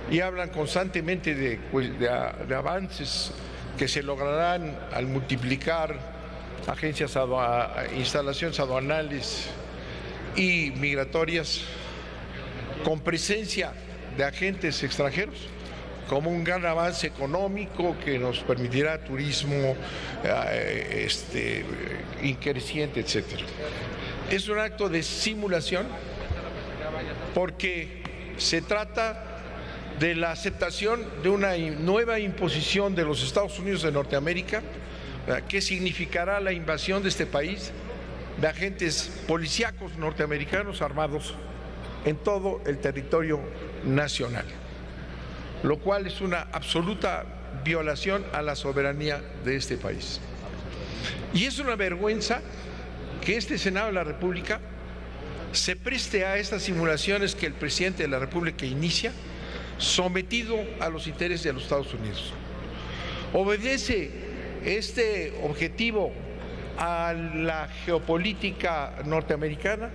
y hablan constantemente de avances que se lograrán al multiplicar instalaciones aduanales y migratorias con presencia de agentes extranjeros, como un gran avance económico que nos permitirá turismo increciente, etcétera. Es un acto de simulación porque se trata de la aceptación de una nueva imposición de los Estados Unidos de Norteamérica, que significará la invasión de este país de agentes policíacos norteamericanos armados en todo el territorio nacional, lo cual es una absoluta violación a la soberanía de este país. Y es una vergüenza que este Senado de la República se preste a estas simulaciones que el presidente de la República inicia, sometido a los intereses de los Estados Unidos. Obedece este objetivo a la geopolítica norteamericana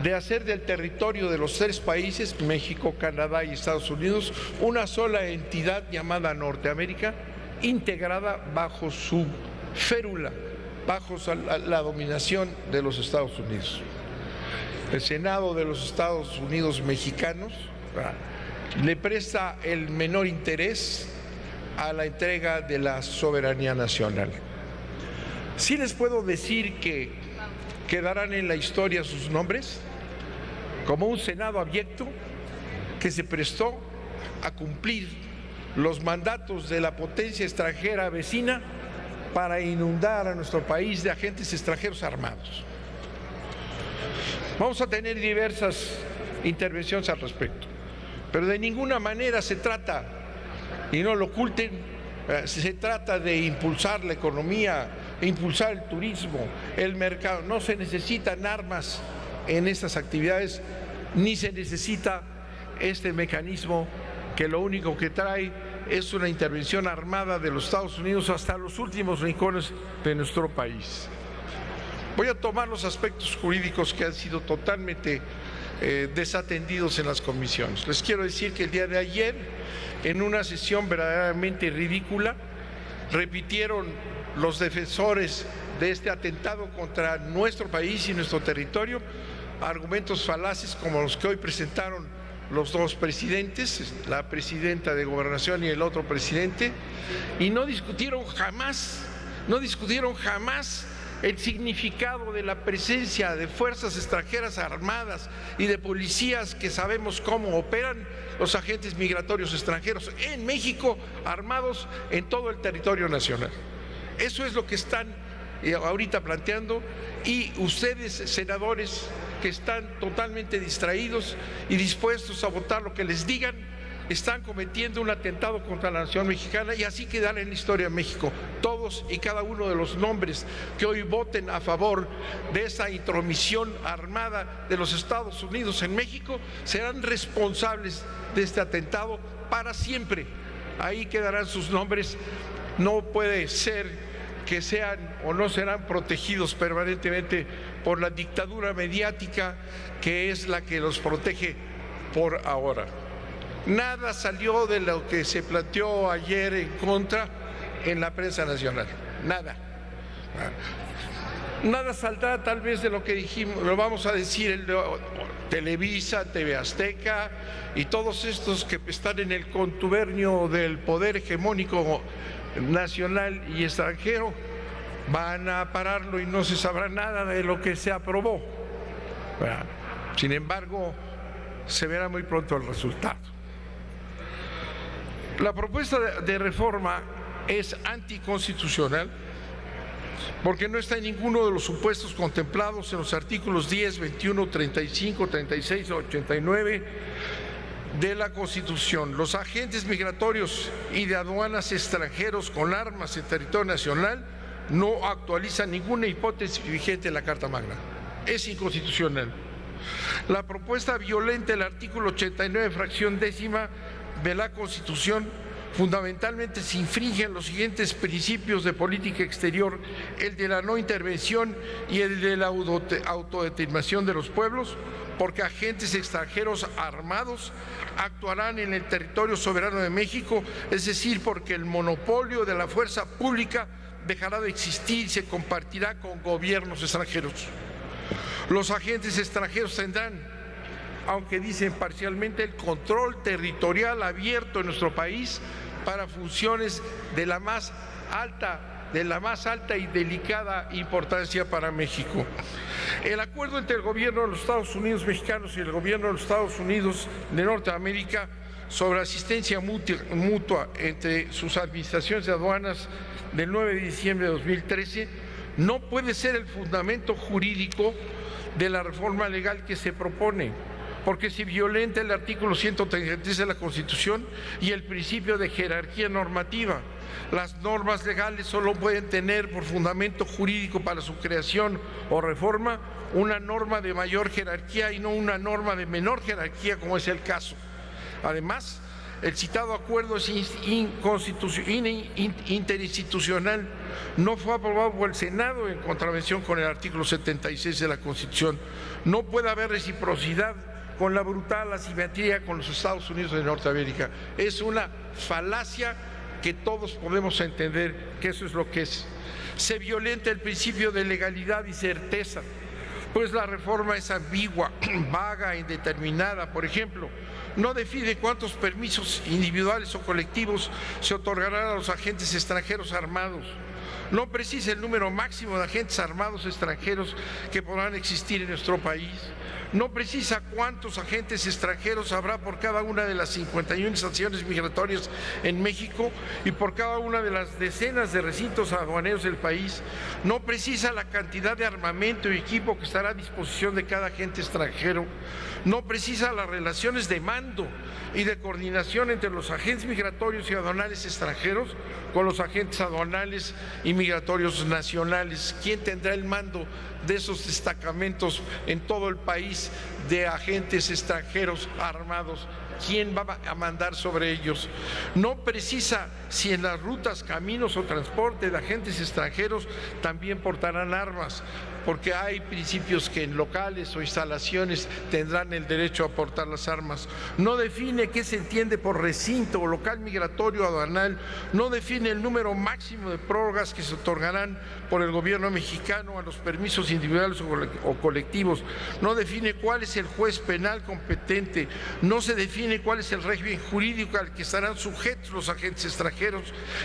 de hacer del territorio de los tres países, México, Canadá y Estados Unidos, una sola entidad llamada Norteamérica, integrada bajo su férula, bajo la dominación de los Estados Unidos. El Senado de los Estados Unidos mexicanos le presta el menor interés a la entrega de la soberanía nacional. Sí les puedo decir que quedarán en la historia sus nombres como un Senado abierto que se prestó a cumplir los mandatos de la potencia extranjera vecina para inundar a nuestro país de agentes extranjeros armados. Vamos a tener diversas intervenciones al respecto, pero de ninguna manera se trata, y no lo oculten, se trata de impulsar la economía, impulsar el turismo, el mercado. No se necesitan armas en estas actividades, ni se necesita este mecanismo que lo único que trae es una intervención armada de los Estados Unidos hasta los últimos rincones de nuestro país. Voy a tomar los aspectos jurídicos que han sido totalmente desatendidos en las comisiones. Les quiero decir que el día de ayer, en una sesión verdaderamente ridícula, repitieron los defensores de este atentado contra nuestro país y nuestro territorio argumentos falaces como los que hoy presentaron los dos presidentes, la presidenta de Gobernación y el otro presidente, y no discutieron jamás el significado de la presencia de fuerzas extranjeras armadas y de policías que sabemos cómo operan los agentes migratorios extranjeros en México, armados en todo el territorio nacional. Eso es lo que están ahorita planteando, y ustedes, senadores, que están totalmente distraídos y dispuestos a votar lo que les digan, están cometiendo un atentado contra la nación mexicana, y así quedará en la historia de México. Todos y cada uno de los nombres que hoy voten a favor de esa intromisión armada de los Estados Unidos en México serán responsables de este atentado para siempre. Ahí quedarán sus nombres. No puede ser que sean o no serán protegidos permanentemente por la dictadura mediática que es la que los protege por ahora. Nada salió de lo que se planteó ayer en contra en la prensa nacional, nada. Nada saldrá tal vez de lo que dijimos, lo vamos a decir, Televisa, TV Azteca y todos estos que están en el contubernio del poder hegemónico nacional y extranjero, van a pararlo y no se sabrá nada de lo que se aprobó. Sin embargo, se verá muy pronto el resultado. La propuesta de reforma es anticonstitucional porque no está en ninguno de los supuestos contemplados en los artículos 10, 21, 35, 36 y 89 de la Constitución. Los agentes migratorios y de aduanas extranjeros con armas en territorio nacional no actualizan ninguna hipótesis vigente en la Carta Magna. Es inconstitucional. La propuesta violenta del artículo 89, fracción décima de la Constitución, fundamentalmente se infringen los siguientes principios de política exterior: el de la no intervención y el de la autodeterminación de los pueblos. porque agentes extranjeros armados actuarán en el territorio soberano de México, es decir, porque el monopolio de la fuerza pública dejará de existir y se compartirá con gobiernos extranjeros. Los agentes extranjeros tendrán, aunque dicen parcialmente, el control territorial abierto en nuestro país para funciones de la más alta y delicada importancia para México. El acuerdo entre el gobierno de los Estados Unidos mexicanos y el gobierno de los Estados Unidos de Norteamérica sobre asistencia mutua entre sus administraciones de aduanas del 9 de diciembre de 2013 no puede ser el fundamento jurídico de la reforma legal que se propone, porque se violenta el artículo 133 de la Constitución y el principio de jerarquía normativa. Las normas legales solo pueden tener por fundamento jurídico para su creación o reforma una norma de mayor jerarquía y no una norma de menor jerarquía, como es el caso. Además, el citado acuerdo es interinstitucional, no fue aprobado por el Senado en contravención con el artículo 76 de la Constitución. No puede haber reciprocidad con la brutal asimetría con los Estados Unidos de Norteamérica. Es una falacia que todos podemos entender que eso es lo que es. Se violenta el principio de legalidad y certeza, pues la reforma es ambigua, vaga, indeterminada. Por ejemplo, no define cuántos permisos individuales o colectivos se otorgarán a los agentes extranjeros armados. No precisa el número máximo de agentes armados extranjeros que podrán existir en nuestro país. No precisa cuántos agentes extranjeros habrá por cada una de las 51 estaciones migratorias en México y por cada una de las decenas de recintos aduaneros del país. No precisa la cantidad de armamento y equipo que estará a disposición de cada agente extranjero. No precisa las relaciones de mando y de coordinación entre los agentes migratorios y aduanales extranjeros con los agentes aduanales y migratorios nacionales. ¿Quién tendrá el mando de esos destacamentos en todo el país de agentes extranjeros armados? ¿Quién va a mandar sobre ellos? No precisa si en las rutas, caminos o transporte de agentes extranjeros también portarán armas, porque hay principios que en locales o instalaciones tendrán el derecho a portar las armas. No define qué se entiende por recinto o local migratorio aduanal, no define el número máximo de prórrogas que se otorgarán por el gobierno mexicano a los permisos individuales o colectivos, no define cuál es el juez penal competente, no se define cuál es el régimen jurídico al que estarán sujetos los agentes extranjeros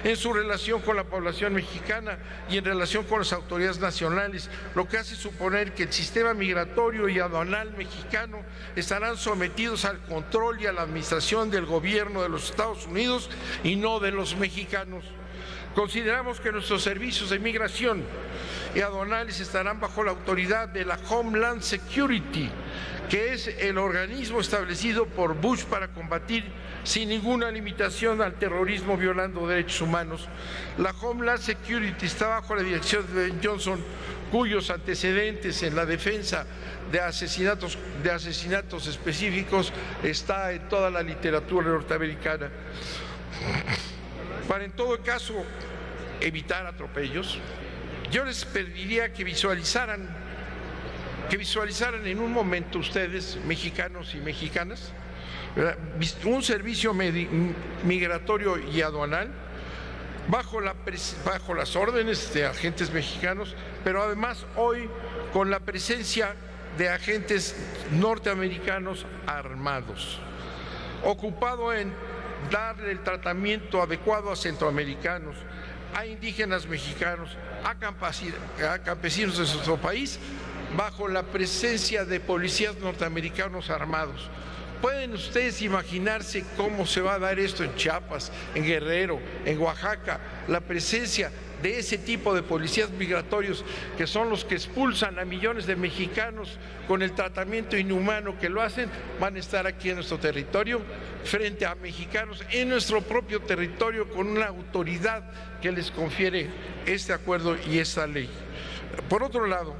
en su relación con la población mexicana y en relación con las autoridades nacionales, lo que hace suponer que el sistema migratorio y aduanal mexicano estarán sometidos al control y a la administración del gobierno de los Estados Unidos y no de los mexicanos. Consideramos que nuestros servicios de migración y aduanales estarán bajo la autoridad de la Homeland Security, que es el organismo establecido por Bush para combatir sin ninguna limitación al terrorismo violando derechos humanos. La Homeland Security está bajo la dirección de Ben Johnson, cuyos antecedentes en la defensa de asesinatos específicos está en toda la literatura norteamericana. Para en todo caso evitar atropellos, yo les pediría que visualizaran en un momento ustedes, mexicanos y mexicanas, un servicio migratorio y aduanal bajo las órdenes de agentes mexicanos, pero además hoy con la presencia de agentes norteamericanos armados, ocupado en darle el tratamiento adecuado a centroamericanos, a indígenas mexicanos, a campesinos de nuestro país, bajo la presencia de policías norteamericanos armados. ¿Pueden ustedes imaginarse cómo se va a dar esto en Chiapas, en Guerrero, en Oaxaca? La presencia de ese tipo de policías migratorios que son los que expulsan a millones de mexicanos con el tratamiento inhumano que lo hacen, van a estar aquí en nuestro territorio frente a mexicanos en nuestro propio territorio con una autoridad que les confiere este acuerdo y esta ley. Por otro lado,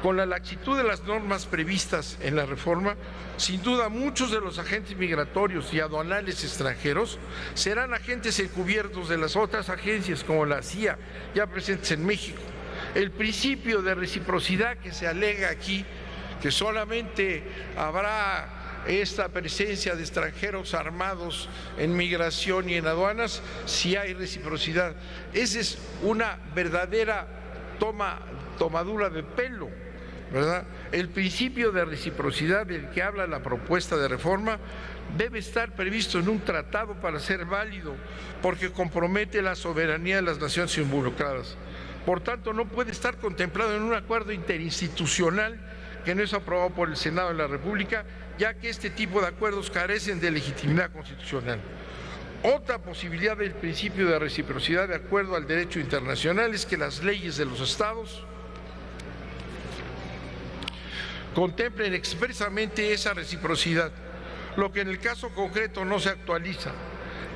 con la laxitud de las normas previstas en la reforma, sin duda muchos de los agentes migratorios y aduanales extranjeros serán agentes encubiertos de las otras agencias como la CIA ya presentes en México. El principio de reciprocidad que se alega aquí, que solamente habrá esta presencia de extranjeros armados en migración y en aduanas si hay reciprocidad. Esa es una verdadera tomadura de pelo, ¿verdad? El principio de reciprocidad del que habla la propuesta de reforma debe estar previsto en un tratado para ser válido, porque compromete la soberanía de las naciones involucradas. Por tanto, no puede estar contemplado en un acuerdo interinstitucional que no es aprobado por el Senado de la República, ya que este tipo de acuerdos carecen de legitimidad constitucional. Otra posibilidad del principio de reciprocidad de acuerdo al derecho internacional es que las leyes de los estados contemplen expresamente esa reciprocidad, lo que en el caso concreto no se actualiza.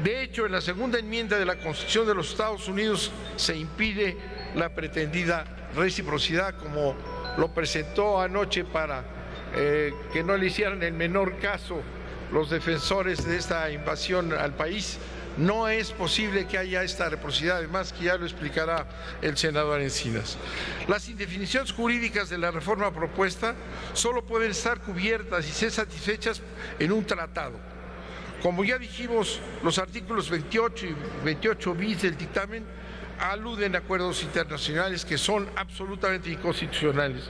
De hecho, en la segunda enmienda de la Constitución de los Estados Unidos se impide la pretendida reciprocidad, como lo presentó anoche para que no le hicieran el menor caso los defensores de esta invasión al país. No es posible que haya esta reciprocidad, además que ya lo explicará el senador Encinas. Las indefiniciones jurídicas de la reforma propuesta solo pueden estar cubiertas y ser satisfechas en un tratado. Como ya dijimos, los artículos 28 y 28 bis del dictamen aluden a acuerdos internacionales que son absolutamente inconstitucionales.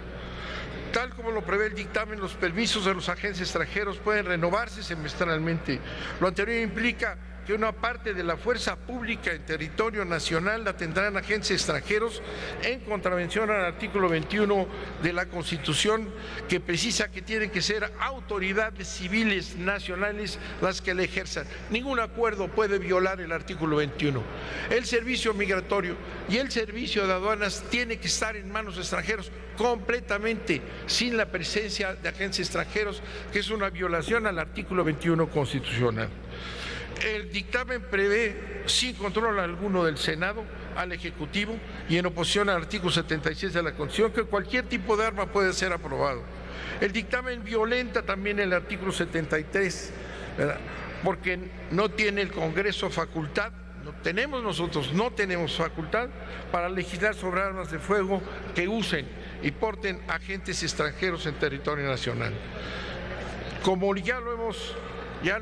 Tal como lo prevé el dictamen, los permisos de los agentes extranjeros pueden renovarse semestralmente. Lo anterior implica que una parte de la fuerza pública en territorio nacional la tendrán agentes extranjeros, en contravención al artículo 21 de la Constitución, que precisa que tienen que ser autoridades civiles nacionales las que la ejerzan. Ningún acuerdo puede violar el artículo 21. El servicio migratorio y el servicio de aduanas tiene que estar en manos de extranjeros completamente, sin la presencia de agentes extranjeros, que es una violación al artículo 21 constitucional. El dictamen prevé, sin control alguno del Senado, al Ejecutivo y en oposición al artículo 76 de la Constitución, que cualquier tipo de arma puede ser aprobado. El dictamen violenta también el artículo 73, ¿verdad? Porque no tiene el Congreso facultad, no tenemos facultad para legislar sobre armas de fuego que usen y porten agentes extranjeros en territorio nacional. Como ya lo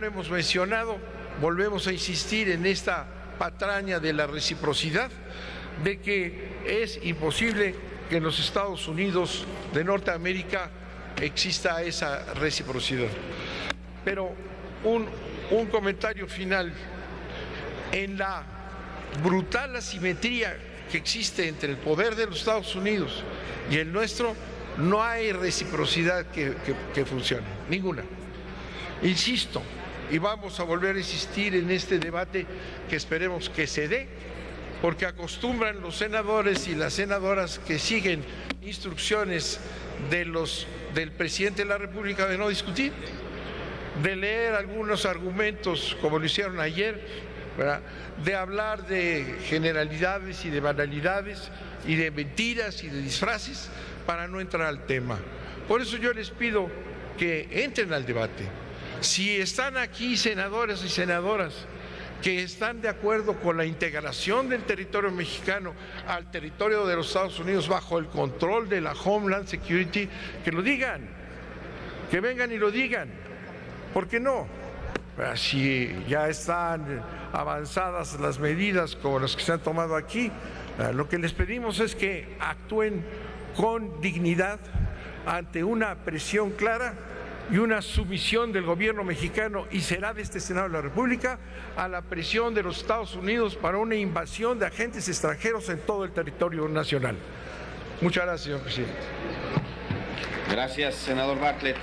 hemos mencionado, volvemos a insistir en esta patraña de la reciprocidad, de que es imposible que en los Estados Unidos de Norteamérica exista esa reciprocidad. Pero un comentario final. En la brutal asimetría que existe entre el poder de los Estados Unidos y el nuestro, no hay reciprocidad que funcione, ninguna. Insisto, y vamos a volver a insistir en este debate que esperemos que se dé, porque acostumbran los senadores y las senadoras que siguen instrucciones del presidente de la República de no discutir, de leer algunos argumentos como lo hicieron ayer, ¿verdad?, de hablar de generalidades y de banalidades y de mentiras y de disfraces para no entrar al tema. Por eso yo les pido que entren al debate. Si están aquí senadores y senadoras que están de acuerdo con la integración del territorio mexicano al territorio de los Estados Unidos bajo el control de la Homeland Security, que lo digan, que vengan y lo digan. ¿Por qué no? Si ya están avanzadas las medidas como las que se han tomado aquí, lo que les pedimos es que actúen con dignidad ante una presión clara y una sumisión del gobierno mexicano, y será de este Senado de la República, a la presión de los Estados Unidos para una invasión de agentes extranjeros en todo el territorio nacional. Muchas gracias, señor presidente. Gracias, senador Bartlett.